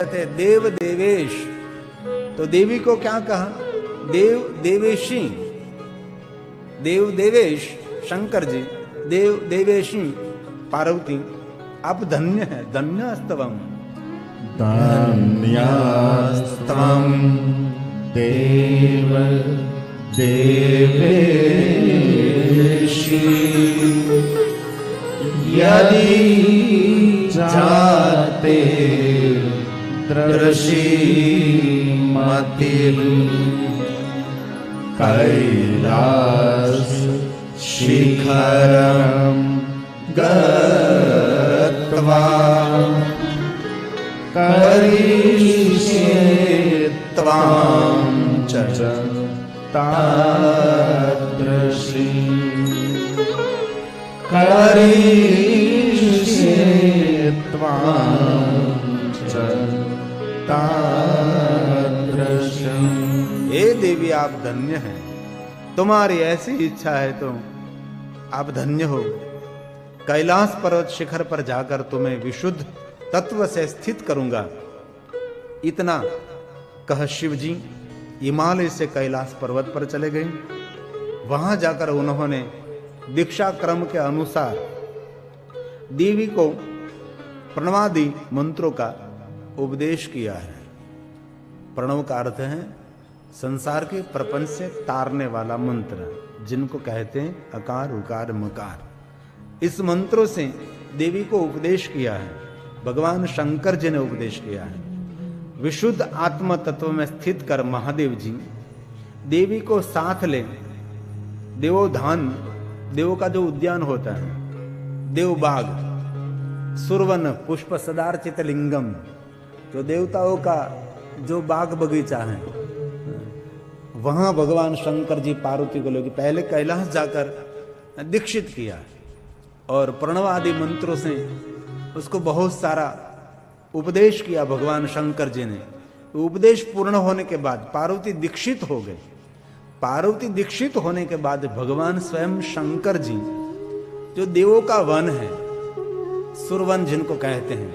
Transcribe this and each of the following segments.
कहते देव देवेश, तो देवी को क्या कहा? देव देवेशी, देव देवेश शंकर जी, देव देवेशी पार्वती, आप धन्य है, धन्यस्तवम, धन्यस्तवम देव देवेशी, यदि जाते दृशिमतिं कैलास शिखरं गत्वा करिष्ये त्वां च तादृशी, करिष्ये त्वां च तादृशी। हे देवी आप धन्य हैं, तुम्हारी ऐसी इच्छा है तो आप धन्य हो। कैलाश पर्वत शिखर पर जाकर तुम्हें विशुद्ध तत्व से स्थित करूंगा। इतना कह शिव जी हिमालय से कैलाश पर्वत पर चले गए। वहां जाकर उन्होंने दीक्षा क्रम के अनुसार देवी को प्रणवादि मंत्रों का उपदेश किया है। प्रणव का अर्थ है संसार के प्रपंच से तारने वाला मंत्र, जिनको कहते हैं अकार उकार मकार। इस मंत्रों से देवी को उपदेश किया है। भगवान शंकर जी ने उपदेश किया है। विशुद्ध आत्म तत्व में स्थित कर महादेव जी देवी को साथ ले देवोधान, देवों का जो उद्यान होता है, देवबाग, सुरवन पुष्प सदार्चित लिंगम, जो देवताओं का जो बाग बगीचा है, वहां भगवान शंकर जी पार्वती को लेकर पहले कैलाश जाकर दीक्षित किया और प्रणव आदि मंत्रों से उसको बहुत सारा उपदेश किया भगवान शंकर जी ने। उपदेश पूर्ण होने के बाद पार्वती दीक्षित हो गए। पार्वती दीक्षित होने के बाद भगवान स्वयं शंकर जी, जो देवों का वन है, सुरवन जिनको कहते हैं,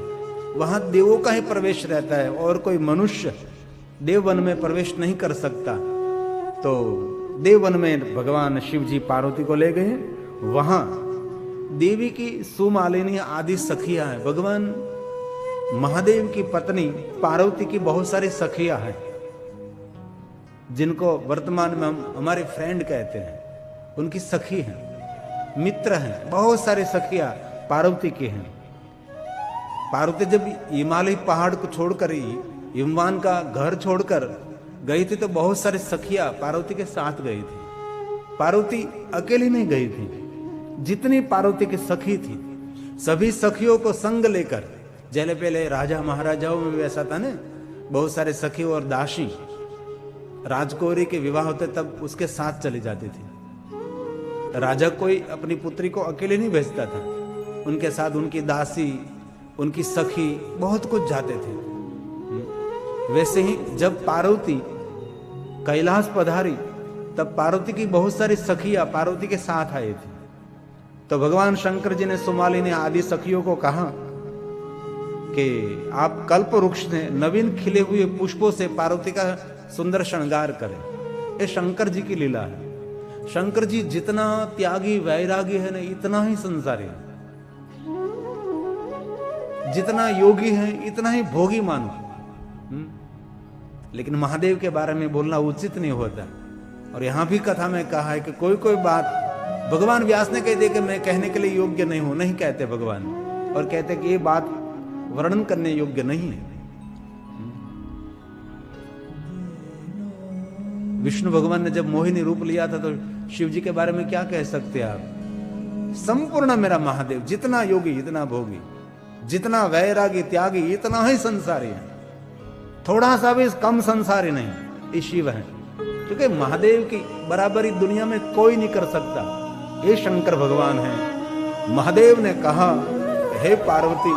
वहां देवों का ही प्रवेश रहता है और कोई मनुष्य देव वन में प्रवेश नहीं कर सकता। तो देव वन में भगवान शिव जी पार्वती को ले गए। वहां देवी की सुमालिनी आदि सखियां हैं। भगवान महादेव की पत्नी पार्वती की बहुत सारी सखियां हैं, जिनको वर्तमान में हम हमारे फ्रेंड कहते हैं। उनकी सखी हैं, मित्र हैं, बहुत सारे सखियां पार्वती की हैं। पार्वती जब हिमालय पहाड़ को छोड़कर ही हिमवान का घर छोड़कर गई थी तो बहुत सारी सखियां पार्वती के साथ गई थी। पार्वती अकेली नहीं गई थी। जितनी पार्वती की सखी थी सभी सखियों को संग लेकर, जैसे पहले राजा महाराजाओं में भी ऐसा था ना, बहुत सारे सखी और दासी, राजकुमारी के विवाह होते तब उसके साथ चली जाती थी। राजा कोई अपनी पुत्री को अकेले नहीं भेजता था, उनके साथ उनकी दासी, उनकी सखी, बहुत कुछ जाते थे। वैसे ही जब पार्वती कैलाश पधारी तब पार्वती की बहुत सारी सखियां पार्वती के साथ आई थी। तो भगवान शंकर जी ने सुमालिनी आदि सखियों को कहा कि आप कल्प वृक्ष ने नवीन खिले हुए पुष्पों से पार्वती का सुंदर श्रृंगार करें। ये शंकर जी की लीला है। शंकर जी जितना त्यागी वैरागी है ना, इतना ही संसारी है। जितना योगी है इतना ही भोगी मानो। लेकिन महादेव के बारे में बोलना उचित नहीं होता। और यहां भी कथा में कहा है कि कोई कोई बात भगवान व्यास ने कह दिया कि मैं कहने के लिए योग्य नहीं हूं, नहीं कहते भगवान, और कहते कि ये बात वर्णन करने योग्य नहीं है। विष्णु भगवान ने जब मोहिनी रूप लिया था तो शिव जी के बारे में क्या कह सकते हैं आप? संपूर्ण मेरा महादेव, जितना योगी इतना भोगी, जितना वैरागी त्यागी इतना ही संसारी है। थोड़ा सा भी कम संसारी नहीं, ये शिव है। क्योंकि महादेव की बराबरी दुनिया में कोई नहीं कर सकता। ये शंकर भगवान है। महादेव ने कहा, हे पार्वती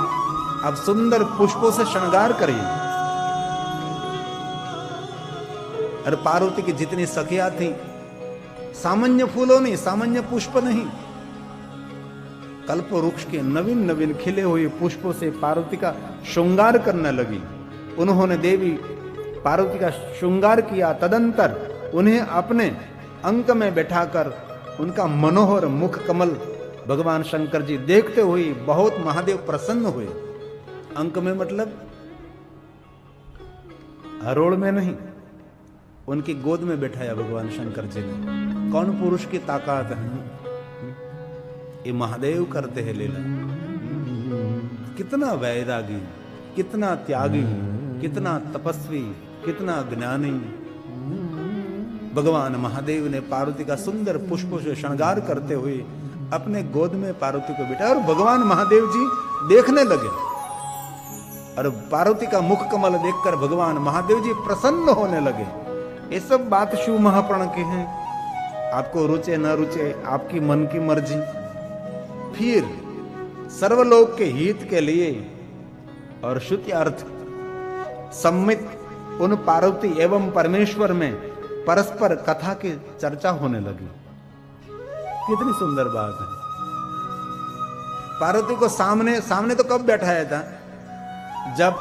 आप सुंदर पुष्पों से श्रृंगार करिए। और पार्वती की जितनी सखियां थी, सामान्य फूलों नहीं, सामान्य पुष्प नहीं, कल्प वृक्ष के नवीन नवीन खिले हुए पुष्पों से पार्वती का श्रृंगार करने लगी। उन्होंने देवी पार्वती का श्रृंगार किया। तदंतर उन्हें अपने अंक में बैठाकर उनका मनोहर मुख कमल भगवान शंकर जी देखते हुए बहुत महादेव प्रसन्न हुए। अंक में मतलब हरोड़ में नहीं, उनकी गोद में बैठाया भगवान शंकर जी ने। कौन पुरुष की ताकत है? ये महादेव करते हैं लीला। कितना वैरागी, कितना त्यागी, कितना तपस्वी, कितना ज्ञानी। भगवान महादेव ने पार्वती का सुंदर पुष्पों से श्रृंगार करते हुए अपने गोद में पार्वती को बिठाया और भगवान महादेव जी देखने लगे। और पार्वती का मुख कमल देखकर भगवान महादेव जी प्रसन्न होने लगे। ये सब बात शिव महापुराण की है। आपको रुचे न रुचे, आपकी मन की मर्जी। फिर सर्वलोक के हित के लिए और श्रुति अर्थ सम्मित उन पार्वती एवं परमेश्वर में परस्पर कथा की चर्चा होने लगी। कितनी सुंदर बात है। पार्वती को सामने तो कब बैठाया था? जब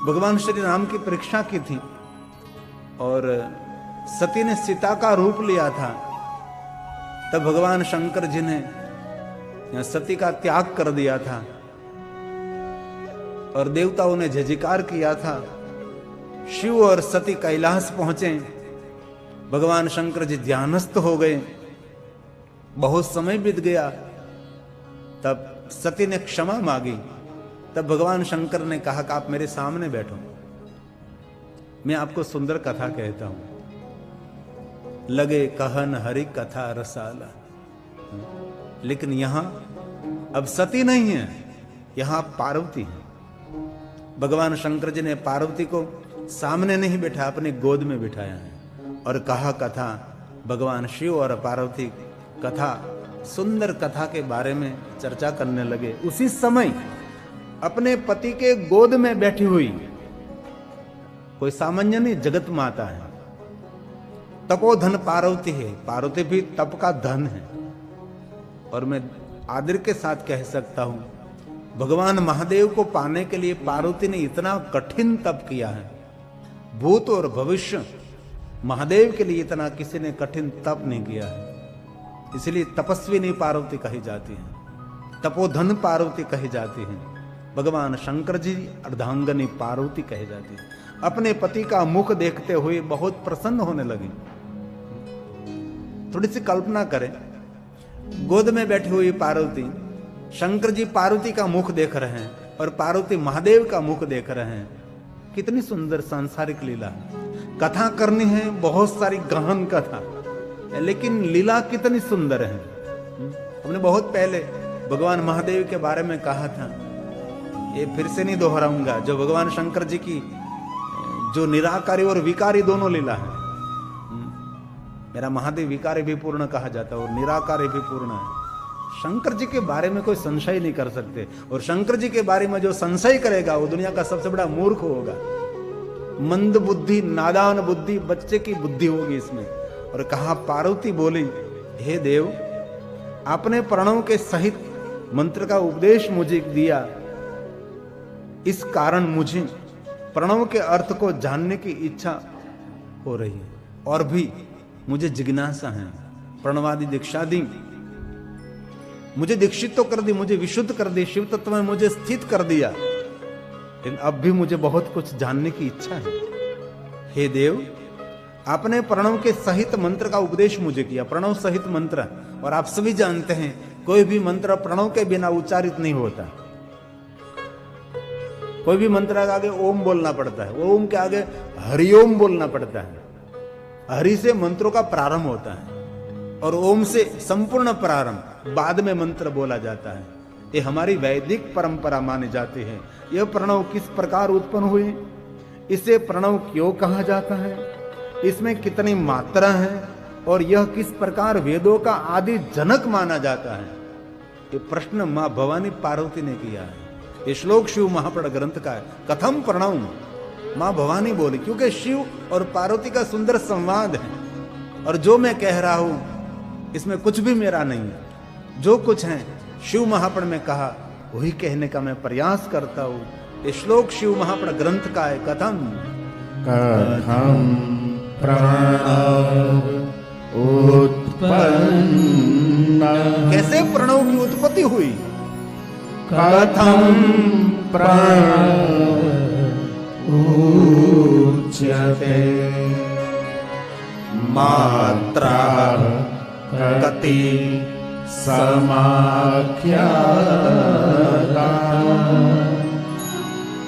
भगवान श्री राम की परीक्षा की थी और सती ने सीता का रूप लिया था, तब भगवान शंकर जी ने सती का त्याग कर दिया था और देवताओं ने जयजयकार किया था। शिव और सती कैलाश पहुंचे। भगवान शंकर जी ध्यानस्थ हो गए। बहुत समय बीत गया। तब सती ने क्षमा मांगी। तब भगवान शंकर ने कहा कि आप मेरे सामने बैठो, मैं आपको सुंदर कथा कहता हूं। लगे कहन हरि कथा रसाला। लेकिन यहां अब सती नहीं है, यहां पार्वती है। भगवान शंकर जी ने पार्वती को सामने नहीं बैठा, अपने गोद में बिठाया है और कहा कथा। भगवान शिव और पार्वती कथा, सुंदर कथा के बारे में चर्चा करने लगे। उसी समय अपने पति के गोद में बैठी हुई कोई सामान्य नहीं, जगत माता है। तपोधन पार्वती है। पार्वती भी तप का धन है। और मैं आदर के साथ कह सकता हूं, भगवान महादेव को पाने के लिए पार्वती ने इतना कठिन तप किया है। भूत और भविष्य महादेव के लिए इतना किसी ने कठिन तप नहीं किया है। इसलिए तपस्विनी पार्वती कही जाती है, तपोधन पार्वती कही जाती है। भगवान शंकर जी अर्धांगनी पार्वती कही जाती है। अपने पति का मुख देखते हुए बहुत प्रसन्न होने लगी। थोड़ी सी कल्पना करें, गोद में बैठी हुई पार्वती, शंकर जी पार्वती का मुख देख रहे हैं और पार्वती महादेव का मुख देख रहे हैं। कितनी सुंदर सांसारिक लीला। कथा करनी है बहुत सारी, गहन कथा, लेकिन लीला कितनी सुंदर है। हमने बहुत पहले भगवान महादेव के बारे में कहा था, ये फिर से नहीं दोहराऊंगा। जो भगवान शंकर जी की जो निराकारी और विकारी दोनों लीला है। मेरा महादेव विकारी भी पूर्ण कहा जाता है और निराकारी भी पूर्ण है। शंकर जी के बारे में कोई संशय नहीं कर सकते, और शंकर जी के बारे में जो संशय करेगा वो दुनिया का सबसे बड़ा मूर्ख होगा। मंद बुद्धि, नादान बुद्धि, बच्चे की बुद्धि होगी इसमें। और कहा, पार्वती बोली, हे देव, आपने प्रणव के सहित मंत्र का उपदेश मुझे दिया, इस कारण मुझे प्रणव के अर्थ को जानने की इच्छा हो रही है और भी मुझे जिज्ञासा है। प्रणवादि दीक्षा दी, मुझे दीक्षित तो कर दी, मुझे विशुद्ध कर दी, शिव तत्व में मुझे स्थित कर दिया, लेकिन अब भी मुझे बहुत कुछ जानने की इच्छा है। हे देव, आपने प्रणव के सहित मंत्र का उपदेश मुझे किया। प्रणव सहित मंत्र, और आप सभी जानते हैं कोई भी मंत्र प्रणव के बिना उच्चारित नहीं होता। कोई भी मंत्र के आगे ओम बोलना पड़ता है, ओम के आगे हरिओम बोलना पड़ता है। हरि से मंत्रों का प्रारंभ होता है और ओम से संपूर्ण प्रारंभ, बाद में मंत्र बोला जाता है। ये हमारी वैदिक परंपरा मानी जाती है। यह प्रणव किस प्रकार उत्पन्न हुई, इसे प्रणव क्यों कहा जाता है, इसमें कितनी मात्रा है और यह किस प्रकार वेदों का आदि जनक माना जाता है, ये प्रश्न मां भवानी पार्वती ने किया है। ये श्लोक शिव महापुराण ग्रंथ का है। कथम प्रणव, मां भवानी बोली, क्योंकि शिव और पार्वती का सुंदर संवाद है। और जो मैं कह रहा हूं इसमें कुछ भी मेरा नहीं है। जो कुछ है शिव महापुराण में कहा वही कहने का मैं प्रयास करता हूं। ये श्लोक शिव महाप्रण ग्रंथ का है। कथम कथम प्रणव उत्पन्न, कैसे प्रणव की उत्पत्ति हुई? कथम प्रणव उच्यते, मात्रा गति समाख्याता,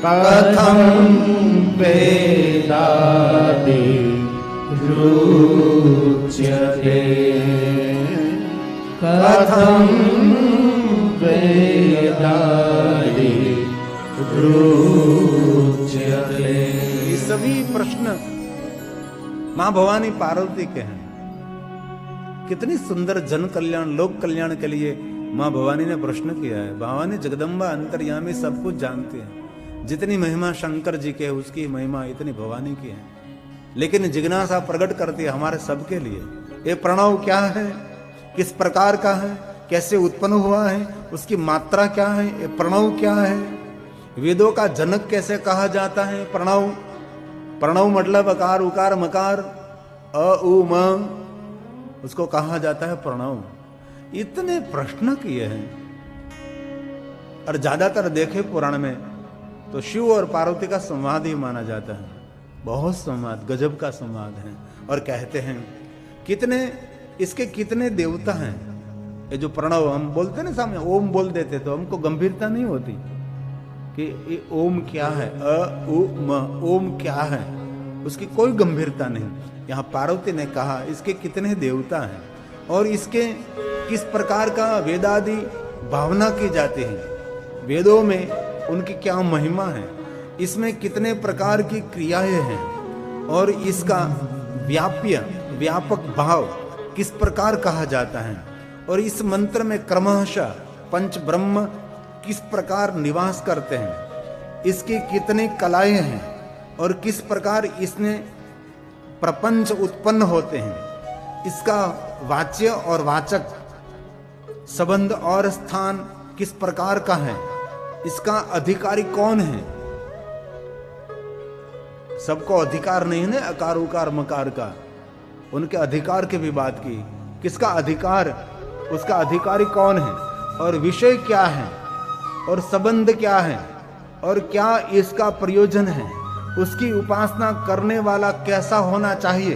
कथम वेदादि रुच्यते, कथम वेदादि रुच्यते। ये सभी प्रश्न मां भवानी पार्वती के हैं। कितनी सुंदर जन कल्याण लोक कल्याण के लिए मां भवानी ने प्रश्न किया है। भवानी जगदम्बा अंतर्यामी सब कुछ जानती है। जितनी महिमा शंकर जी के उसकी महिमा इतनी भवानी की है, लेकिन जिज्ञासा प्रकट करती है हमारे सबके लिए। ये प्रणव क्या है, किस प्रकार का है, कैसे उत्पन्न हुआ है, उसकी मात्रा क्या है, ये प्रणव क्या है, वेदों का जनक कैसे कहा जाता है। प्रणव प्रणव मतलब अकार उकार मकार अ उ म, उसको कहा जाता है प्रणव। इतने प्रश्न किए हैं। और ज्यादातर देखे पुराण में तो शिव और पार्वती का संवाद ही माना जाता है। बहुत संवाद, गजब का संवाद है। और कहते हैं कितने इसके कितने देवता हैं। ये जो प्रणव हम बोलते ना, सामने ओम बोल देते तो हमको गंभीरता नहीं होती कि ये ओम क्या है, अ उ म, ओम क्या है, उसकी कोई गंभीरता नहीं। यहाँ पार्वती ने कहा इसके कितने देवता हैं और इसके किस प्रकार का वेदादि भावना की जाती है, वेदों में उनकी क्या महिमा है, इसमें कितने प्रकार की क्रियाएं हैं और इसका व्यापक भाव किस प्रकार कहा जाता है। और इस मंत्र में क्रमशः पंच ब्रह्म किस प्रकार निवास करते हैं, इसकी कितनी कलाएं हैं और किस प्रकार इसने प्रपंच उत्पन्न होते हैं, इसका वाच्य और वाचक संबंध और स्थान किस प्रकार का है, इसका अधिकारी कौन है। सबको अधिकार नहीं है अकार उकार मकार का, उनके अधिकार की भी बात की। किसका अधिकार, उसका अधिकारी कौन है और विषय क्या है और संबंध क्या है और क्या इसका प्रयोजन है, उसकी उपासना करने वाला कैसा होना चाहिए।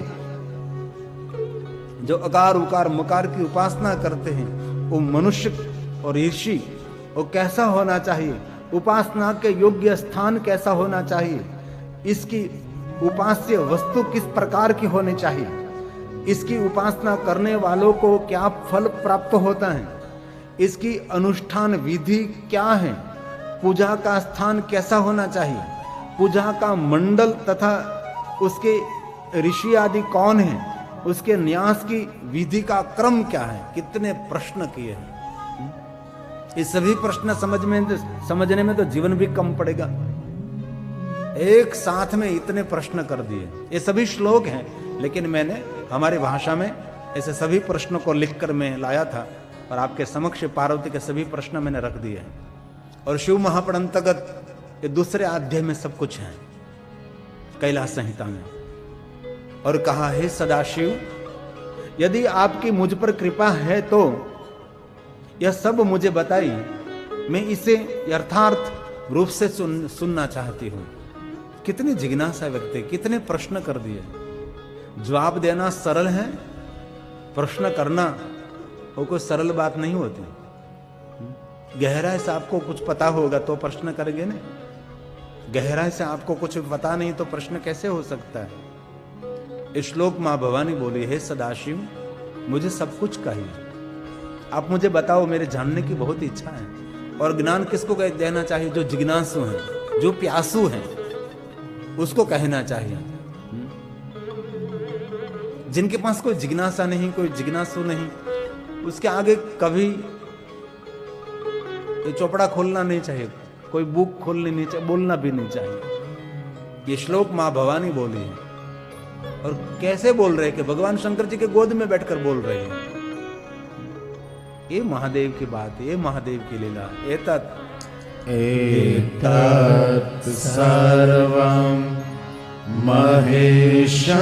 जो अकार उकार मकार की उपासना करते हैं वो मनुष्य और ऋषि, वो कैसा होना चाहिए, उपासना के योग्य स्थान कैसा होना चाहिए, इसकी उपास्य वस्तु किस प्रकार की होनी चाहिए, इसकी उपासना करने वालों को क्या फल प्राप्त होता है, इसकी अनुष्ठान विधि क्या है, पूजा का स्थान कैसा होना चाहिए, पूजा का मंडल तथा उसके ऋषि आदि कौन है, उसके न्यास की विधि का क्रम क्या है। कितने प्रश्न किए हैं। ये सभी प्रश्न समझने में तो जीवन भी कम पड़ेगा। एक साथ में इतने प्रश्न कर दिए। ये सभी श्लोक हैं, लेकिन मैंने हमारी भाषा में ऐसे सभी प्रश्नों को लिखकर मैं लाया था और आपके समक्ष पार्वती के सभी प्रश्न मैंने रख दिए हैं। और शिव महापुराण अंतर्गत ये दूसरे अध्याय में सब कुछ है, कैलाश संहिता में। और कहा हे सदाशिव, यदि आपकी मुझ पर कृपा है तो यह सब मुझे बताई, मैं इसे यथार्थ रूप से सुनना चाहती हूं। कितनी जिज्ञासा व्यक्ति, कितने प्रश्न कर दिए। जवाब देना सरल है, प्रश्न करना वो कोई सरल बात नहीं होती। गहराई से आपको कुछ पता होगा तो प्रश्न करेंगे ना, गहराई से आपको कुछ पता नहीं तो प्रश्न कैसे हो सकता है। इस श्लोक मां भवानी बोली, हे सदाशिव मुझे सब कुछ कहिए, आप मुझे बताओ, मेरे जानने की बहुत इच्छा है। और ज्ञान किसको देना चाहिए? जो जिज्ञासु हैं, जो प्यासु हैं, उसको कहना चाहिए। जिनके पास कोई जिज्ञासा नहीं, कोई जिज्ञासु नहीं, उसके आगे कभी चौपड़ा खोलना नहीं चाहिए, कोई बुक खोलनी नहीं चाहिए, बोलना भी नहीं चाहिए। ये श्लोक मां भवानी बोली है। और कैसे बोल रहे कि भगवान शंकर जी के गोद में बैठकर बोल रहे हैं। ये महादेव की बात है, ये महादेव की लीला। एतत् एतत् सर्वं महेशानम्।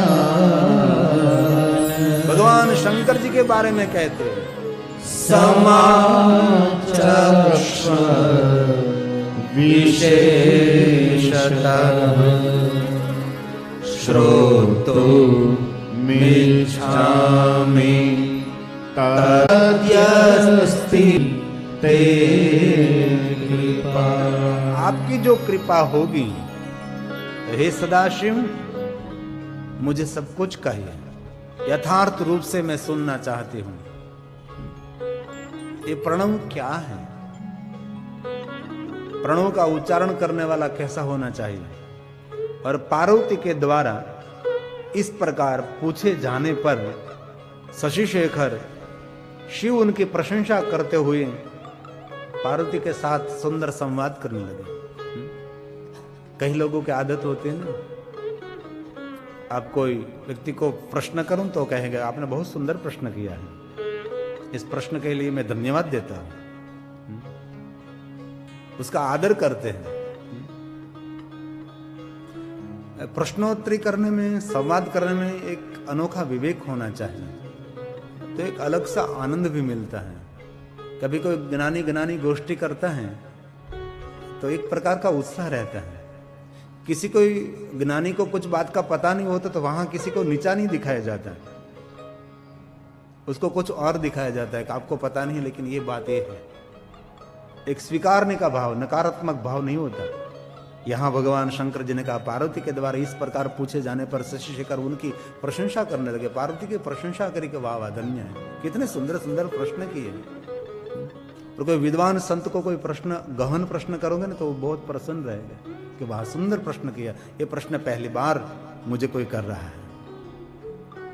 भगवान शंकर जी के बारे में कहते हैं, समाचक्ष्व विशेषतः श्रोतुमिच्छामि तद्यस्ति ते कृपा। आपकी जो कृपा होगी, हे सदाशिव, मुझे सब कुछ कहिए, यथार्थ रूप से मैं सुनना चाहती हूं। ये प्रणव क्या है? प्रणव का उच्चारण करने वाला कैसा होना चाहिए? और पार्वती के द्वारा इस प्रकार पूछे जाने पर शशि शेखर शिव उनकी प्रशंसा करते हुए पार्वती के साथ सुंदर संवाद करने लगे। कई लोगों की आदत होती है ना, आप कोई व्यक्ति को प्रश्न करूं तो कहेंगे आपने बहुत सुंदर प्रश्न किया है, इस प्रश्न के लिए मैं धन्यवाद देता हूं, उसका आदर करते हैं। प्रश्नोत्तरी करने में, संवाद करने में एक अनोखा विवेक होना चाहिए, तो एक अलग सा आनंद भी मिलता है। कभी कोई ज्ञानी गोष्ठी करता है तो एक प्रकार का उत्साह रहता है। किसी कोई ज्ञानी को कुछ बात का पता नहीं होता तो वहां किसी को नीचा नहीं दिखाया जाता है, उसको कुछ और दिखाया जाता है कि आपको पता नहीं लेकिन ये बात ये है। एक स्वीकारने का भाव, नकारात्मक भाव नहीं होता। यहां भगवान शंकर जी ने कहा, पार्वती के द्वारा इस प्रकार पूछे जाने पर शशि शेखर उनकी प्रशंसा करने लगे। पार्वती की प्रशंसा करी के वाह धन्य है, कितने सुंदर सुंदर प्रश्न किए। और कोई विद्वान संत को कोई प्रश्न, गहन प्रश्न करोगे ना तो वो बहुत प्रसन्न रहेगा कि वाह सुंदर प्रश्न किया, ये प्रश्न पहली बार मुझे कोई कर रहा है।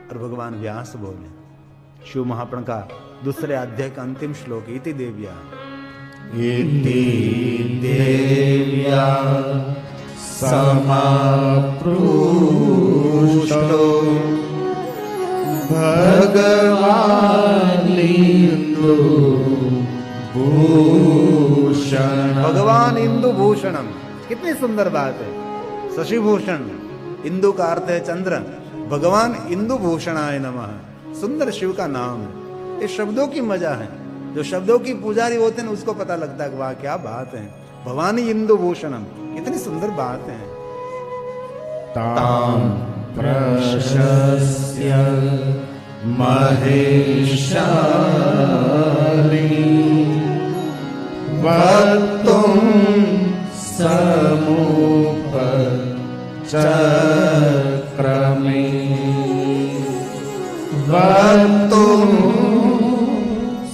और भगवान व्यास बोले, शिव महापुराण का दूसरे अध्याय का अंतिम श्लोक, इति देव्या समाप्रुष्टो भगवान इंदु भूषणम। कितनी सुंदर बात है। शशि भूषण, इंदु का अर्थ है चंद्र, भगवान इंदु भूषणाय नमः, सुंदर शिव का नाम है। ये शब्दों की मजा है, जो शब्दों की पुजारी होते हैं उसको पता लगता है कि वाह क्या बात है। भवानी इंदु भूषणम, कितनी सुंदर बात है। ताम प्रशस्य महेशानि वक्तुं समुपचक्रमे वक्तुं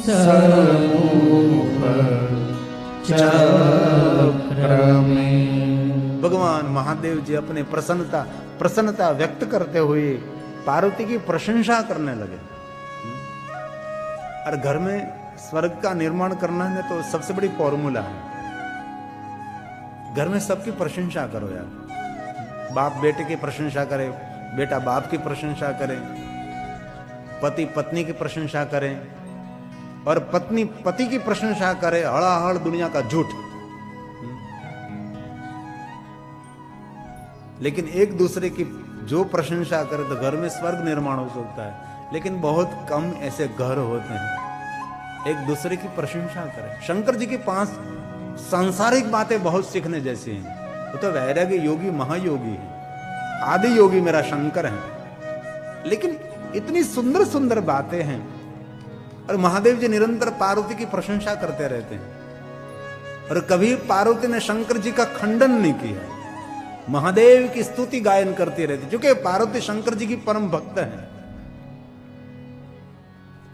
समुपचक्रमे। भगवान महादेव जी अपने प्रसन्नता व्यक्त करते हुए पार्वती की प्रशंसा करने लगे। और घर में स्वर्ग का निर्माण करना है तो सबसे बड़ी फॉर्मूला है, घर में सबकी प्रशंसा करो यार। बाप बेटे की प्रशंसा करे, बेटा बाप की प्रशंसा करे, पति पत्नी की प्रशंसा करे, और पत्नी पति की प्रशंसा करे। हड़ाहड़ दुनिया का झूठ। लेकिन एक दूसरे की जो प्रशंसा करे तो घर में स्वर्ग निर्माण हो सकता है। लेकिन बहुत कम ऐसे घर होते हैं एक दूसरे की प्रशंसा करें। शंकर जी के पास सांसारिक बातें बहुत सीखने जैसी हैं। वो तो वैराग्य योगी महायोगी है, आदि योगी मेरा शंकर है। लेकिन इतनी सुंदर सुंदर बातें हैं और महादेव जी निरंतर पार्वती की प्रशंसा करते रहते हैं। और कभी पार्वती ने शंकर जी का खंडन नहीं किया, महादेव की स्तुति गायन करती रहती, क्योंकि पार्वती शंकर जी की परम भक्त है।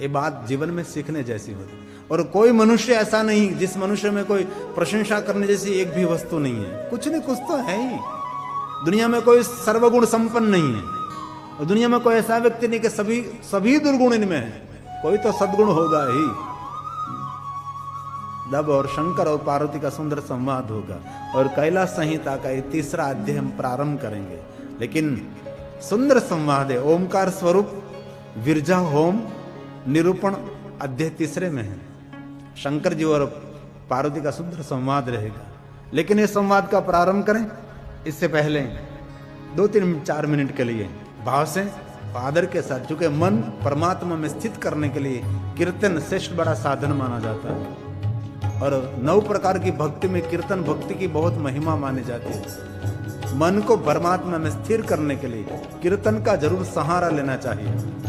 ये बात जीवन में सीखने जैसी होती। और कोई मनुष्य ऐसा नहीं जिस मनुष्य में कोई प्रशंसा करने जैसी एक भी वस्तु नहीं है। कुछ न कुछ तो है ही। दुनिया में कोई सर्वगुण संपन्न नहीं है, और दुनिया में कोई ऐसा व्यक्ति नहीं कि सभी दुर्गुण इनमें है। कोई तो सद्गुण होगा ही। तब और शंकर और पार्वती का सुंदर संवाद होगा और कैलाश संहिता का ये तीसरा अध्याय हम प्रारंभ करेंगे। लेकिन सुंदर संवाद है। ओमकार स्वरूप विरजा होम निरूपण अध्याय तीसरे में है। शंकर जी और पार्वती का सुंदर संवाद रहेगा। लेकिन इस संवाद का प्रारंभ करें इससे पहले 2-3-4 मिनट के लिए भाव से आदर के साथ, चूंकि मन परमात्मा में स्थित करने के लिए कीर्तन श्रेष्ठ बड़ा साधन माना जाता है और 9 प्रकार की भक्ति में कीर्तन भक्ति की बहुत महिमा मानी जाती है। मन को परमात्मा में स्थिर करने के लिए कीर्तन का जरूर सहारा लेना चाहिए।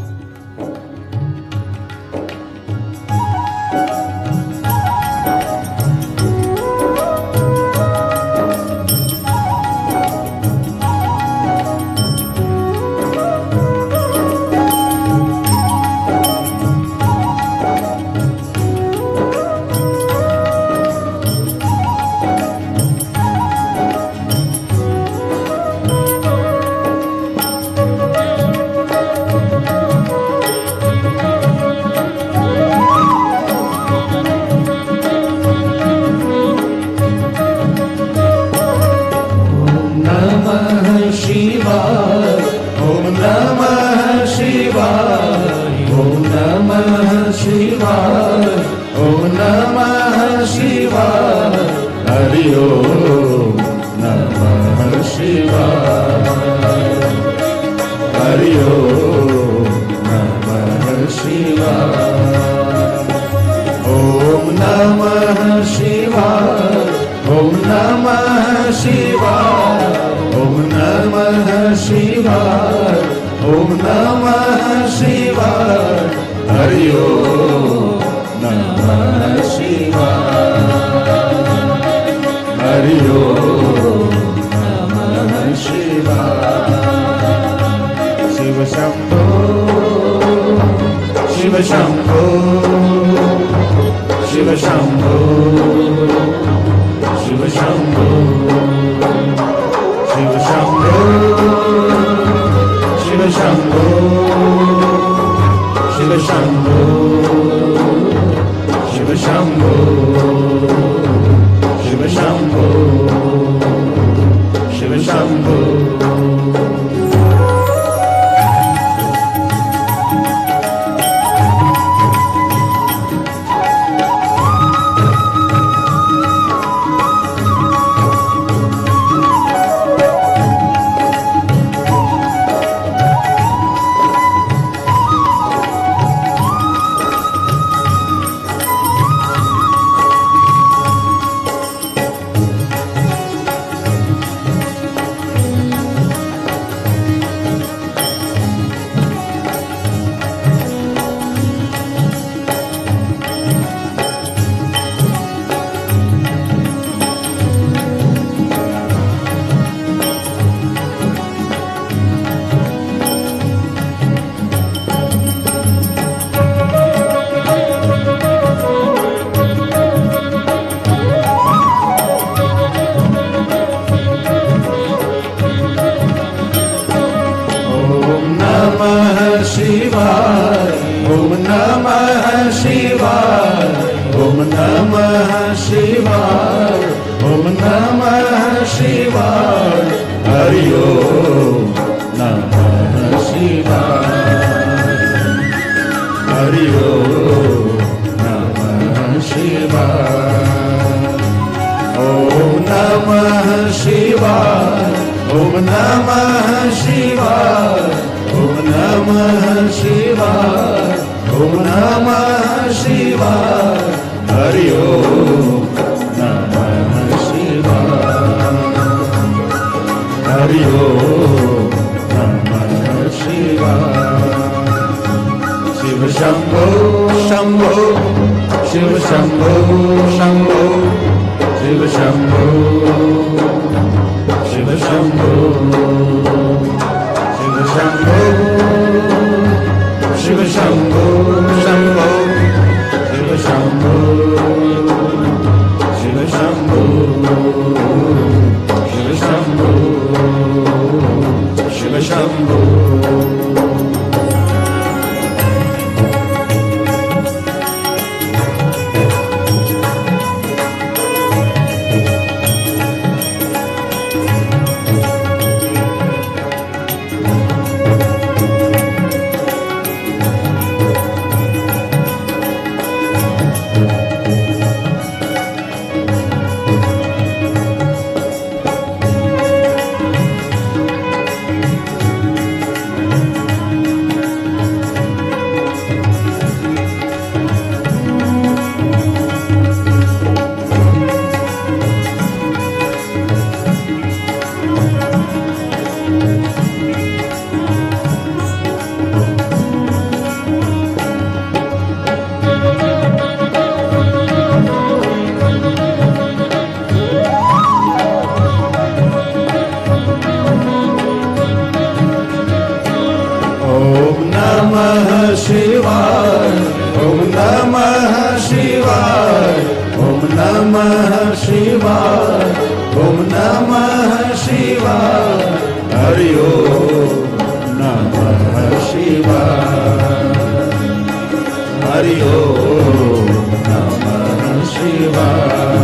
हरि ओम नमः शिवाय।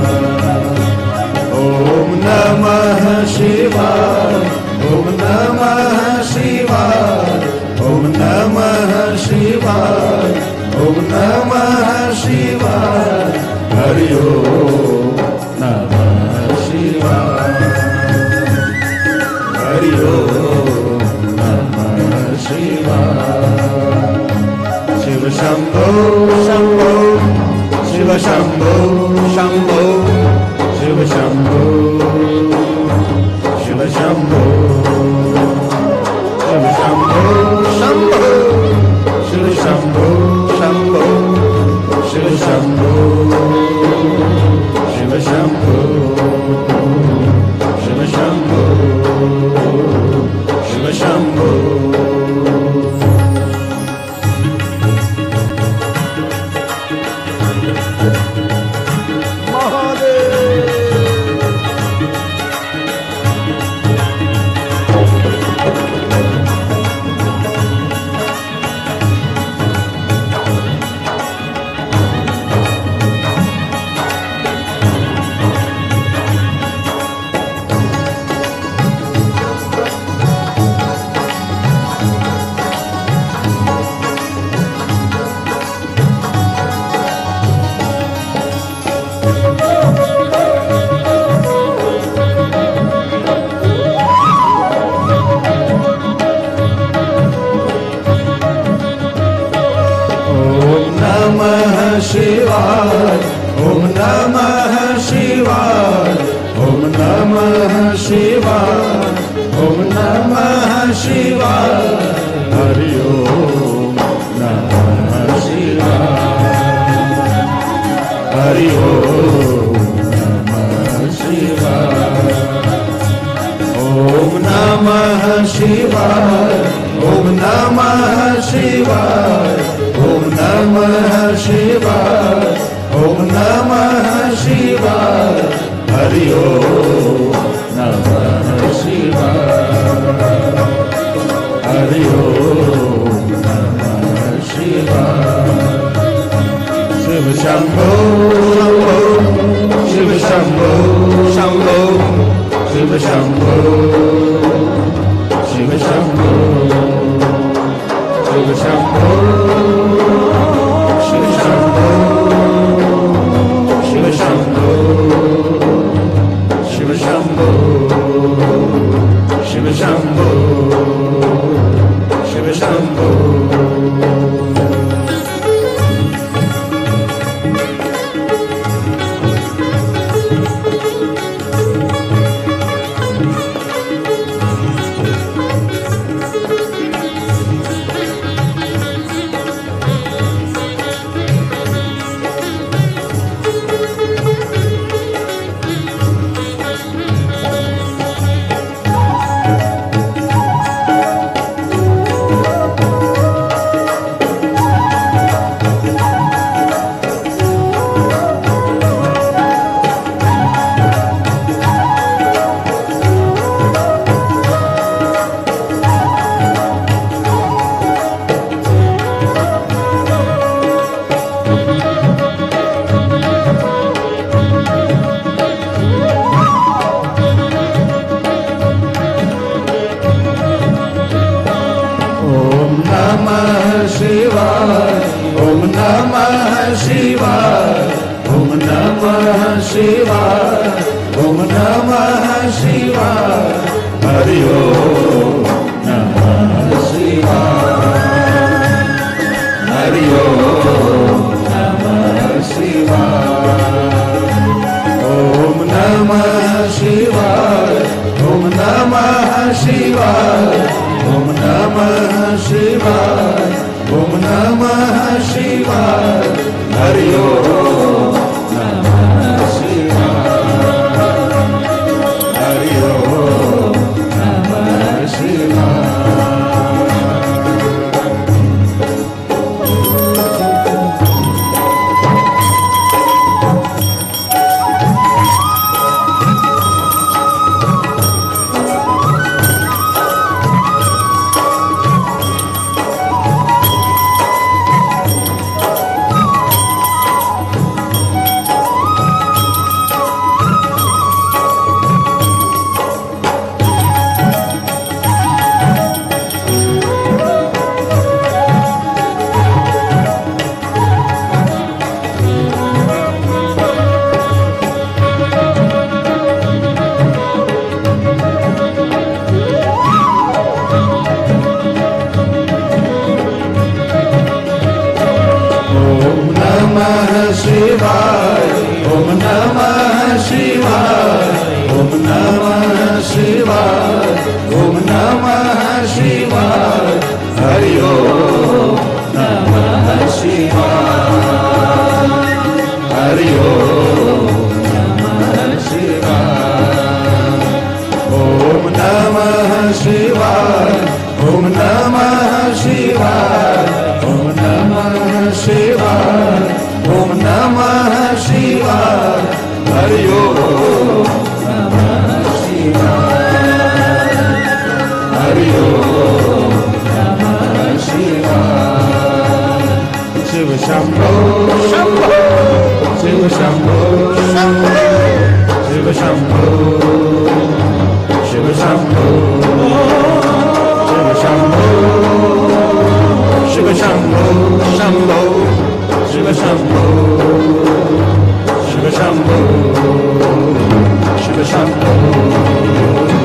ओम नमः शिवाय। ओम नमः शिवाय। ओम नमः शिवाय। ओम नमः शिवाय। हरि ओम नमः शिवाय। हरि ओम नमः शिवाय। शिव शंभो शंभो शिव शंभो शंभो शिव शंभो शिव शंभो शिव शंभो शंभो शिव शंभो शंभो शिव शंभो शिव शंभो शिव शंभो शिव शंभो। शिवाय। ओम नमः शिवाय। ओम नमः शिवाय। ओम नमः शिवाय। हरि ओम नमः शिवाय। हरि ओम नमः शिवाय। ओम नमः शिवाय। ओम नमः शिवाय। ओम नमः शिवाय। ओम नमः शिवाय। हरि ओम नमः शिवाय। हरि ओम नमः शिवाय। शिव शंभो शिव शंभो शंभो शिव शंभो शिव शंभो शिव शंभो शिव शंभो शिव शंभो शिव शंभो शिव शंभो शिव शंभो। ओम नमः शिवाय। ओम नमः शिवाय। ओम नमः शिवाय। हरि ओम नमः शिवाय। हरि ओम नमः शिवाय। ओम नमः शिवाय। ओम नमः शिवाय। ओम नमः शिवाय। ओम नमः शिवाय। हरि ओम नमः शिवाय। हरि ओम नमः शिवाय। शंभो शिव शंभो शंभो शिव शंभो शिव शंभो शिव शंभो